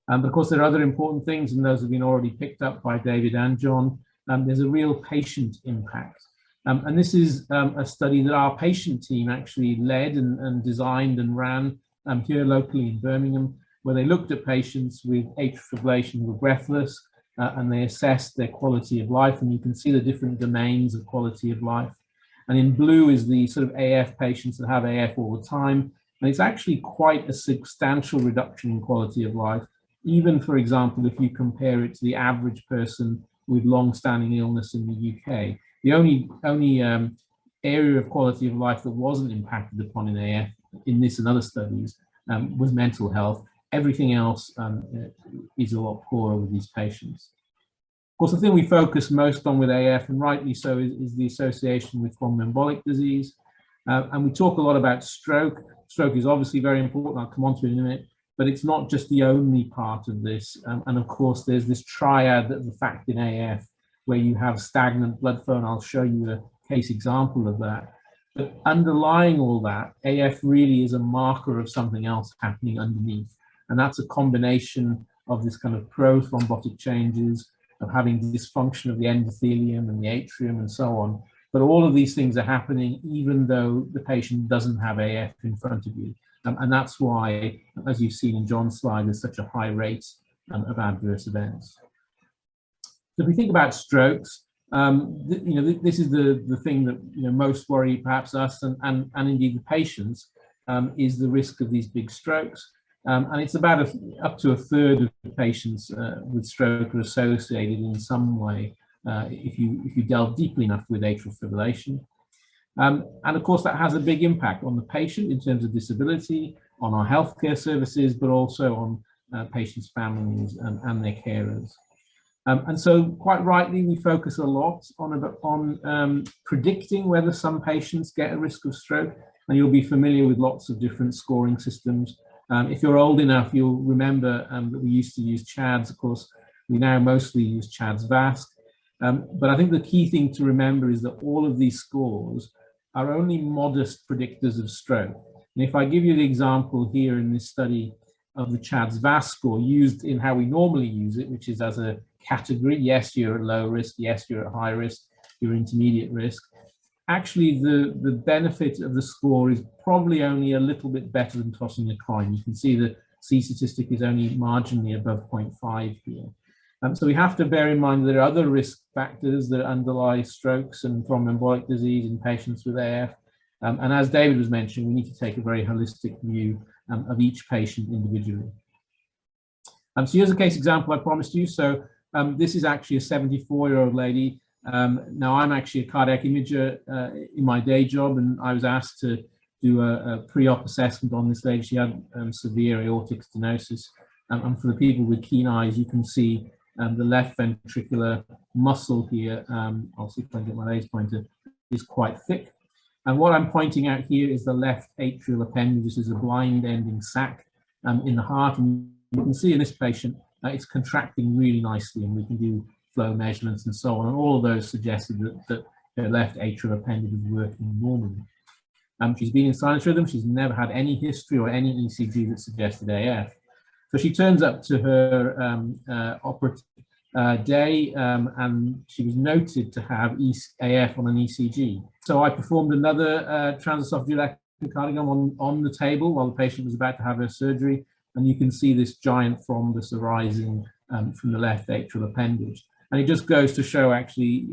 S3: But of course, there are other important things, and those have been already picked up by David and John. There's a real patient impact. And this is a study that our patient team actually led and designed and ran here locally in Birmingham, where they looked at patients with atrial fibrillation who were breathless, and they assessed their quality of life. And you can see the different domains of quality of life. And in blue is the sort of AF patients that have AF all the time. And it's actually quite a substantial reduction in quality of life, even, for example, if you compare it to the average person with long-standing illness in the UK. The only area of quality of life that wasn't impacted upon in AF, in this and other studies, was mental health. Everything else is a lot poorer with these patients. Of course, the thing we focus most on with AF, and rightly so, is the association with thromboembolic disease. And we talk a lot about stroke. Stroke is obviously very important. I'll come on to it in a minute, but it's not just the only part of this. And of course, there's this triad that's the fact in AF, where you have stagnant blood flow, and I'll show you a case example of that. But underlying all that, AF really is a marker of something else happening underneath. And that's a combination of this kind of pro-thrombotic changes, of having dysfunction of the endothelium and the atrium and so on. But all of these things are happening even though the patient doesn't have AF in front of you. And that's why, as you've seen in John's slide, there's such a high rate of adverse events. So if we think about strokes, this is the thing that most worry perhaps us and indeed the patients, is the risk of these big strokes. And it's about up to a third of the patients with stroke are associated in some way if you delve deeply enough with atrial fibrillation. And of course that has a big impact on the patient in terms of disability, on our healthcare services, but also on patients' families and their carers. And so quite rightly, we focus a lot on predicting whether some patients get a risk of stroke, and you'll be familiar with lots of different scoring systems. If you're old enough, you'll remember that we used to use CHADS. Of course, we now mostly use CHADS VASC. But I think the key thing to remember is that all of these scores are only modest predictors of stroke. And if I give you the example here in this study of the CHADS VASC score used in how we normally use it, which is as a category, yes, you're at low risk, yes, you're at high risk, you're intermediate risk. Actually, the benefit of the score is probably only a little bit better than tossing a coin. You can see the C statistic is only marginally above 0.5 here. So we have to bear in mind there are other risk factors that underlie strokes and thromboembolic disease in patients with AF. And as David was mentioning, we need to take a very holistic view of each patient individually. So here's a case example I promised you. So this is actually a 74-year-old lady. Now I'm actually a cardiac imager in my day job, and I was asked to do a pre-op assessment on this lady. She had severe aortic stenosis. And for the people with keen eyes, you can see the left ventricular muscle here, I'll see if I can get my laser pointer, is quite thick. And what I'm pointing out here is the left atrial appendage. This is a blind ending sac in the heart. And you can see in this patient, it's contracting really nicely, and we can do flow measurements and so on. And all of those suggested that her left atrial appendage is working normally. She's been in sinus rhythm. She's never had any history or any ECG that suggested AF. So she turns up to her operative day, and she was noted to have AF on an ECG. So I performed another transesophageal echocardiogram on the table while the patient was about to have her surgery, and you can see this giant thrombus arising from the left atrial appendage. And it just goes to show actually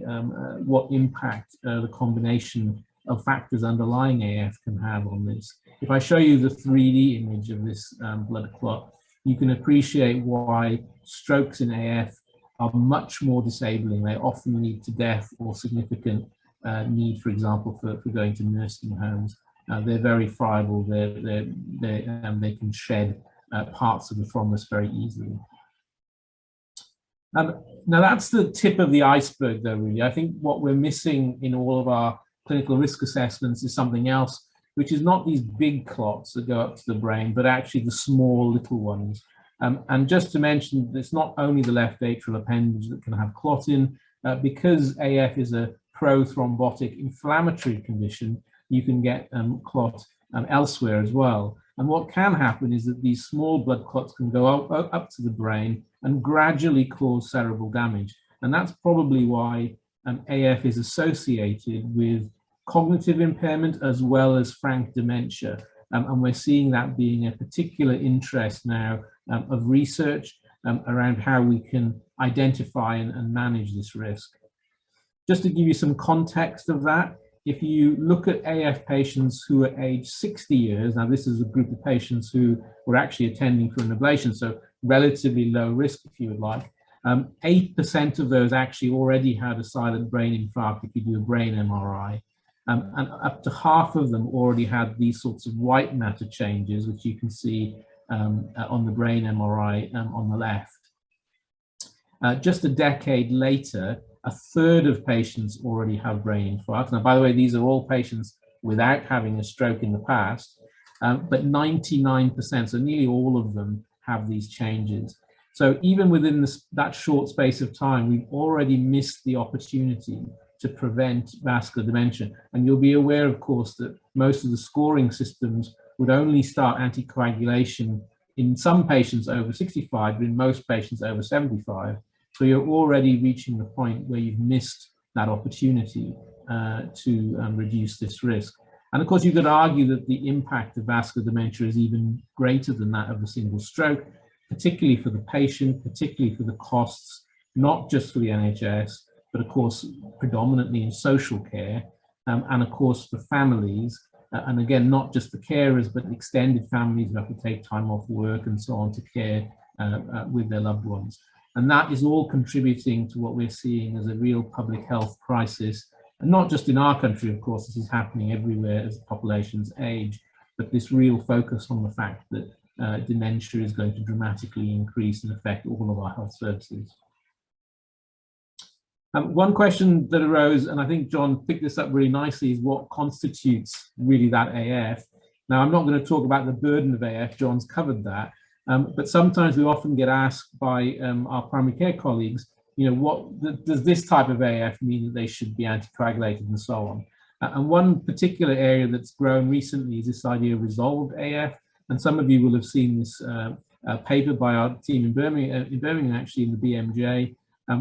S3: what impact the combination of factors underlying AF can have on this. If I show you the 3D image of this blood clot, you can appreciate why strokes in AF are much more disabling. They often lead to death or significant need, for example, for going to nursing homes. They're very friable. They can shed parts of the thrombus very easily. Now that's the tip of the iceberg, though, really. I think what we're missing in all of our clinical risk assessments is something else, which is not these big clots that go up to the brain, but actually the small little ones. And just to mention, it's not only the left atrial appendage that can have clotting. Because AF is a pro-thrombotic inflammatory condition, you can get clot elsewhere as well. And what can happen is that these small blood clots can go up to the brain and gradually cause cerebral damage. And that's probably why AF is associated with cognitive impairment as well as frank dementia. And we're seeing that being a particular interest now of research around how we can identify and manage this risk. Just to give you some context of that, if you look at AF patients who are aged 60 years, now this is a group of patients who were actually attending for an ablation, so relatively low risk if you would like, 8% of those actually already had a silent brain infarct if you do a brain MRI. And up to half of them already had these sorts of white matter changes, which you can see on the brain MRI on the left. Just a decade later, a third of patients already have brain infarct. Now, by the way, these are all patients without having a stroke in the past, but 99%, so nearly all of them, have these changes. So even within that short space of time, we've already missed the opportunity to prevent vascular dementia. And you'll be aware, of course, that most of the scoring systems would only start anticoagulation in some patients over 65, but in most patients over 75. So you're already reaching the point where you've missed that opportunity to reduce this risk. And of course, you could argue that the impact of vascular dementia is even greater than that of a single stroke, particularly for the patient, particularly for the costs, not just for the NHS, but of course, predominantly in social care, and of course for families, and again, not just the carers, but extended families who have to take time off work and so on to care with their loved ones. And that is all contributing to what we're seeing as a real public health crisis. And not just in our country, of course, this is happening everywhere as populations age, but this real focus on the fact that dementia is going to dramatically increase and affect all of our health services. One question that arose, and I think John picked this up really nicely, is what constitutes really that AF? Now, I'm not going to talk about the burden of AF, John's covered that, but sometimes we often get asked by our primary care colleagues, you know, what does this type of AF mean that they should be anticoagulated and so on? And one particular area that's grown recently is this idea of resolved AF. And some of you will have seen this paper by our team in Birmingham actually, in the BMJ,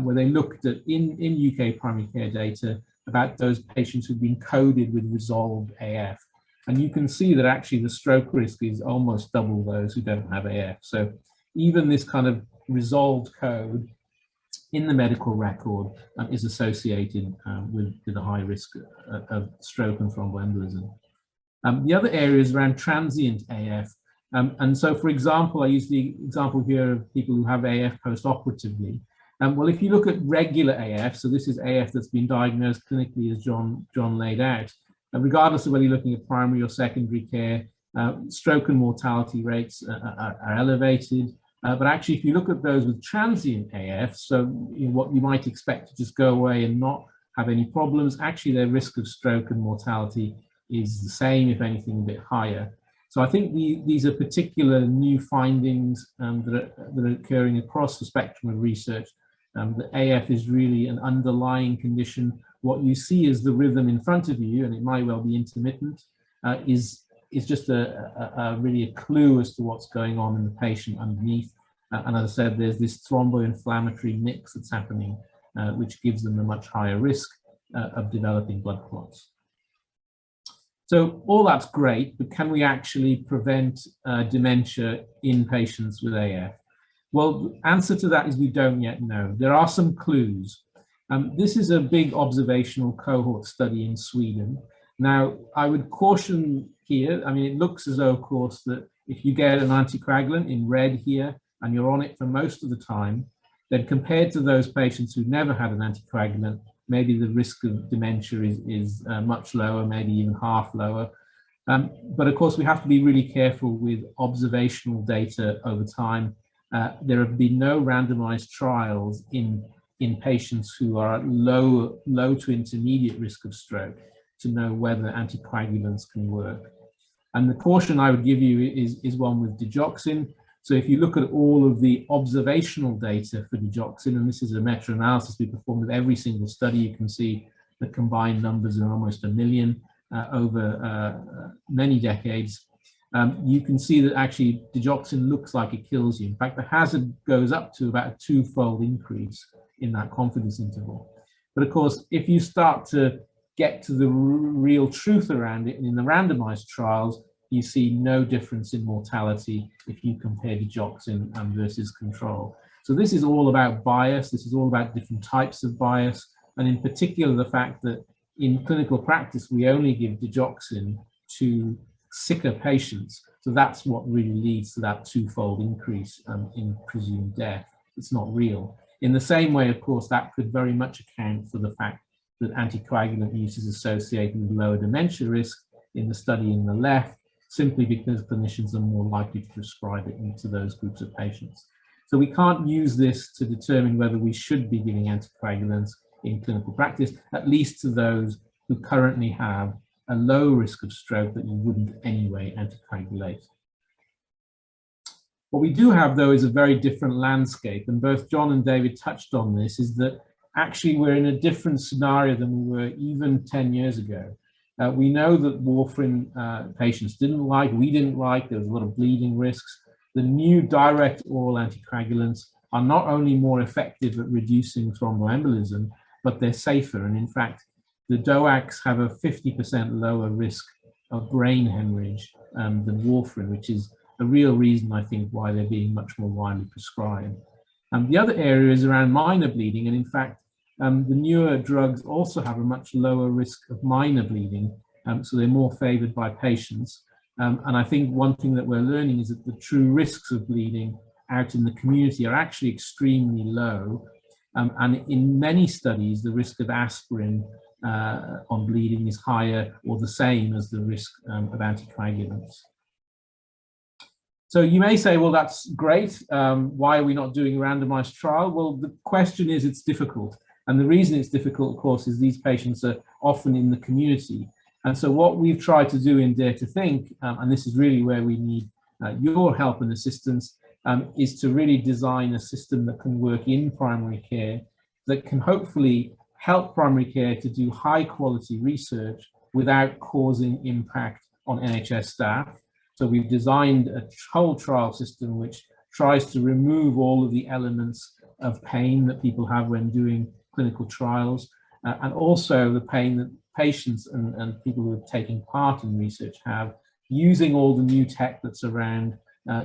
S3: where they looked at, in UK primary care data, about those patients who've been coded with resolved AF. And you can see that actually the stroke risk is almost double those who don't have AF. So even this kind of resolved code in the medical record is associated with a high risk of stroke and thromboembolism. The other area is around transient AF. And so, for example, I use the example here of people who have AF post-operatively. Well, if you look at regular AF, so this is AF that's been diagnosed clinically as John laid out, regardless of whether you're looking at primary or secondary care, stroke and mortality rates are elevated. But actually, if you look at those with transient AF, so what you might expect to just go away and not have any problems, actually their risk of stroke and mortality is the same, if anything, a bit higher. So I think these are particular new findings that are occurring across the spectrum of research. The AF is really an underlying condition. What you see is the rhythm in front of you, and it might well be intermittent, is just really a clue as to what's going on in the patient underneath. And as I said, there's this thromboinflammatory mix that's happening, which gives them a much higher risk of developing blood clots. So all that's great, but can we actually prevent dementia in patients with AF? Well, the answer to that is we don't yet know. There are some clues. This is a big observational cohort study in Sweden. Now, I would caution here, I mean, it looks as though, of course, that if you get an anticoagulant in red here, and you're on it for most of the time, then compared to those patients who never had an anticoagulant, maybe the risk of dementia is much lower, maybe even half lower. But of course, we have to be really careful with observational data over time. There have been no randomized trials in patients who are at low to intermediate risk of stroke to know whether anticoagulants can work. And the caution I would give you is one with digoxin. So if you look at all of the observational data for digoxin, and this is a meta-analysis we performed with every single study, you can see the combined numbers are almost 1 million over many decades. You can see that actually digoxin looks like it kills you. In fact, the hazard goes up to about a 2-fold increase in that confidence interval. But of course, if you start to get to the real truth around it, and in the randomized trials, you see no difference in mortality if you compare digoxin versus control. So this is all about bias. This is all about different types of bias. And in particular, the fact that in clinical practice, we only give digoxin to sicker patients. So that's what really leads to that 2-fold increase in presumed death. It's not real. In the same way, of course, that could very much account for the fact that anticoagulant use is associated with lower dementia risk in the study in the left, simply because clinicians are more likely to prescribe it into those groups of patients. So we can't use this to determine whether we should be giving anticoagulants in clinical practice, at least to those who currently have a low risk of stroke that you wouldn't anyway anticoagulate. What we do have, though, is a very different landscape, and both John and David touched on this, is that actually we're in a different scenario than we were even 10 years ago. We know that warfarin patients we didn't like, there was a lot of bleeding risks. The new direct oral anticoagulants are not only more effective at reducing thromboembolism, but they're safer. And in fact, the DOACs have a 50% lower risk of brain hemorrhage than warfarin, which is a real reason, I think, why they're being much more widely prescribed. The other area is around minor bleeding, and in fact, the newer drugs also have a much lower risk of minor bleeding, so they're more favored by patients. And I think one thing that we're learning is that the true risks of bleeding out in the community are actually extremely low. And in many studies, the risk of aspirin on bleeding is higher or the same as the risk of anticoagulants. So you may say, well, that's great. Why are we not doing a randomized trial? Well, the question is it's difficult. And the reason it's difficult, of course, is these patients are often in the community. And so what we've tried to do in Dare to Think, and this is really where we need your help and assistance, is to really design a system that can work in primary care, that can hopefully help primary care to do high quality research without causing impact on NHS staff. So we've designed a whole trial system which tries to remove all of the elements of pain that people have when doing clinical trials, and also the pain that patients and people who are taking part in research have, using all the new tech that's around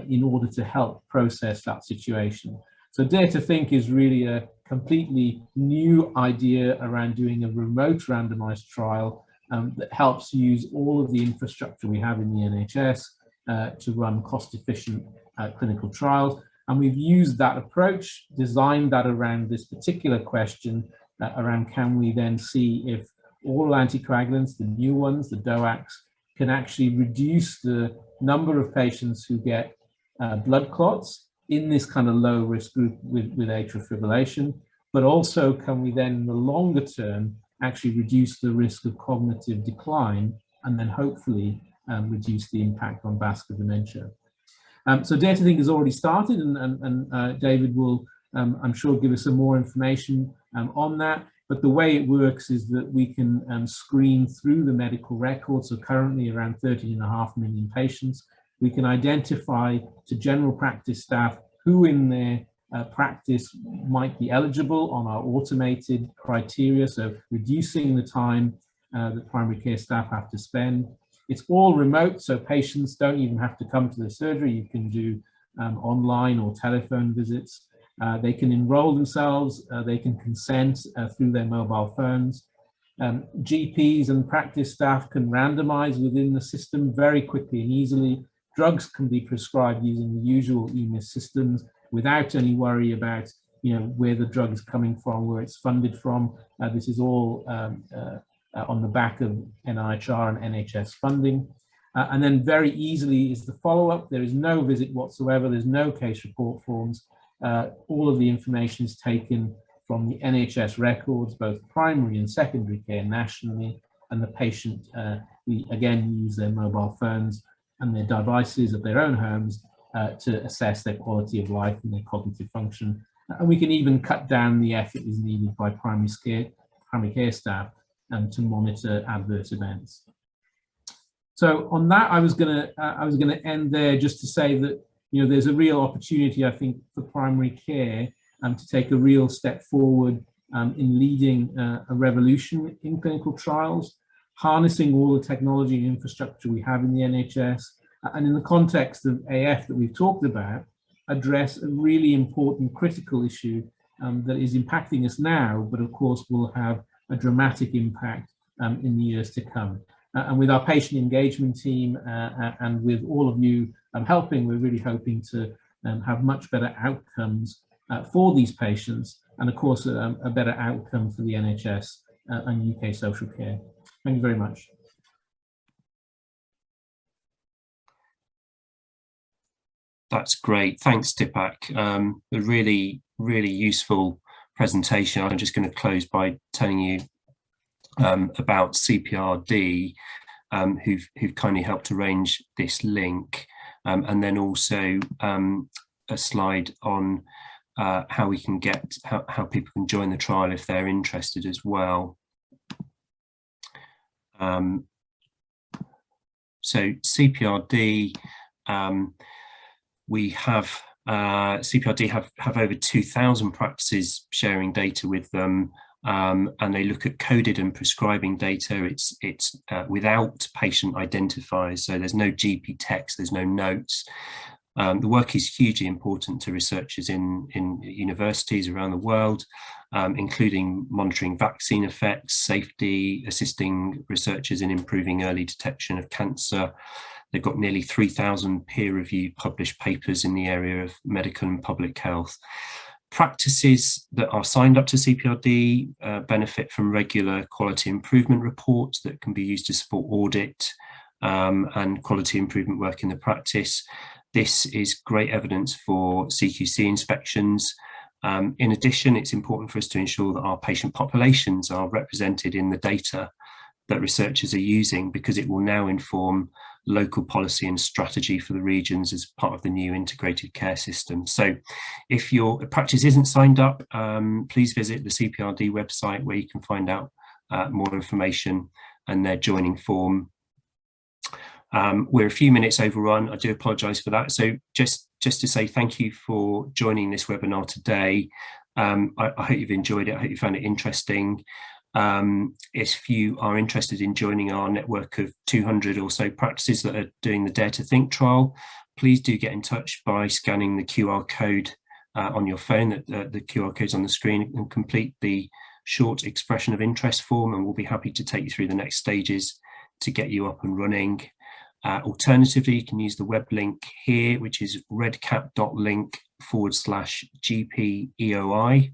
S3: in order to help process that situation. So Dare to Think is really a completely new idea around doing a remote randomized trial that helps use all of the infrastructure we have in the NHS to run cost-efficient clinical trials. And we've used that approach, designed that around this particular question, around can we then see if oral anticoagulants, the new ones, the DOACs, can actually reduce the number of patients who get blood clots in this kind of low risk group with atrial fibrillation, but also can we then in the longer term actually reduce the risk of cognitive decline and then hopefully reduce the impact on vascular dementia. So Dare to Think has already started, and David will, I'm sure, give us some more information on that. But the way it works is that we can screen through the medical records, so currently around 13.5 million patients. We can identify to general practice staff who in their practice might be eligible on our automated criteria, so reducing the time that primary care staff have to spend. It's all remote, so patients don't even have to come to the surgery. You can do online or telephone visits. They can enroll themselves, they can consent through their mobile phones. GPs and practice staff can randomize within the system very quickly and easily. Drugs can be prescribed using the usual EMIS systems without any worry about where the drug is coming from, where it's funded from. This is all on the back of NIHR and NHS funding. And then very easily is the follow-up. There is no visit whatsoever. There's no case report forms. All of the information is taken from the NHS records, both primary and secondary care nationally, and the patient, we again use their mobile phones and their devices at their own homes to assess their quality of life and their cognitive function. And we can even cut down the effort is needed by primary care staff to monitor adverse events. So on that, I was gonna end there just to say that there's a real opportunity, I think, for primary care to take a real step forward in leading a revolution in clinical trials, harnessing all the technology and infrastructure we have in the NHS, and in the context of AF that we've talked about, address a really important critical issue that is impacting us now, but of course will have a dramatic impact in the years to come. And with our patient engagement team and with all of you helping, we're really hoping to have much better outcomes for these patients, and of course a better outcome for the NHS and UK social care. Thank you very much.
S1: That's great. Thanks, Dipak. A really, really useful presentation. I'm just going to close by telling you about CPRD, who've kindly helped arrange this link, and then also a slide on how we can get, how people can join the trial if they're interested as well. So CPRD, we have CPRD have over 2,000 practices sharing data with them, and they look at coded and prescribing data. It's without patient identifiers, so there's no GP text, there's no notes. The work is hugely important to researchers in universities around the world, including monitoring vaccine effects, safety, assisting researchers in improving early detection of cancer. They've got nearly 3,000 peer-reviewed published papers in the area of medical and public health. Practices that are signed up to CPRD benefit from regular quality improvement reports that can be used to support audit and quality improvement work in the practice. This is great evidence for CQC inspections. In addition, it's important for us to ensure that our patient populations are represented in the data that researchers are using, because it will now inform local policy and strategy for the regions as part of the new integrated care system. So if your practice isn't signed up, please visit the CPRD website where you can find out more information and their joining form. We're a few minutes overrun. I do apologise for that. So just to say thank you for joining this webinar today. I hope you've enjoyed it. I hope you found it interesting. If you are interested in joining our network of 200 or so practices that are doing the Dare to Think trial, please do get in touch by scanning the QR code on your phone. The QR code's on the screen, and complete the short expression of interest form, and we'll be happy to take you through the next stages to get you up and running. Alternatively, you can use the web link here, which is redcap.link/GPEOI,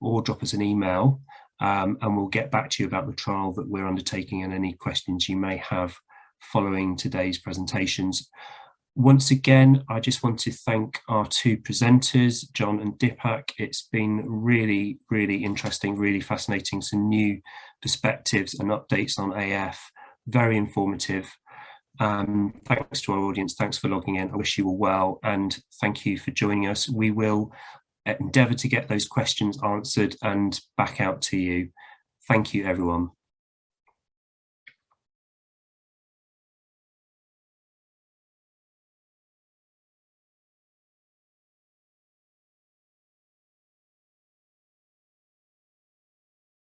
S1: or drop us an email, and we'll get back to you about the trial that we're undertaking and any questions you may have following today's presentations. Once again, I just want to thank our two presenters, John and Dipak. It's been really, really interesting, really fascinating, some new perspectives and updates on AF, very informative. Thanks to our audience, thanks for logging in. I wish you all well, and thank you for joining us. We will endeavour to get those questions answered and back out to you. Thank you, everyone.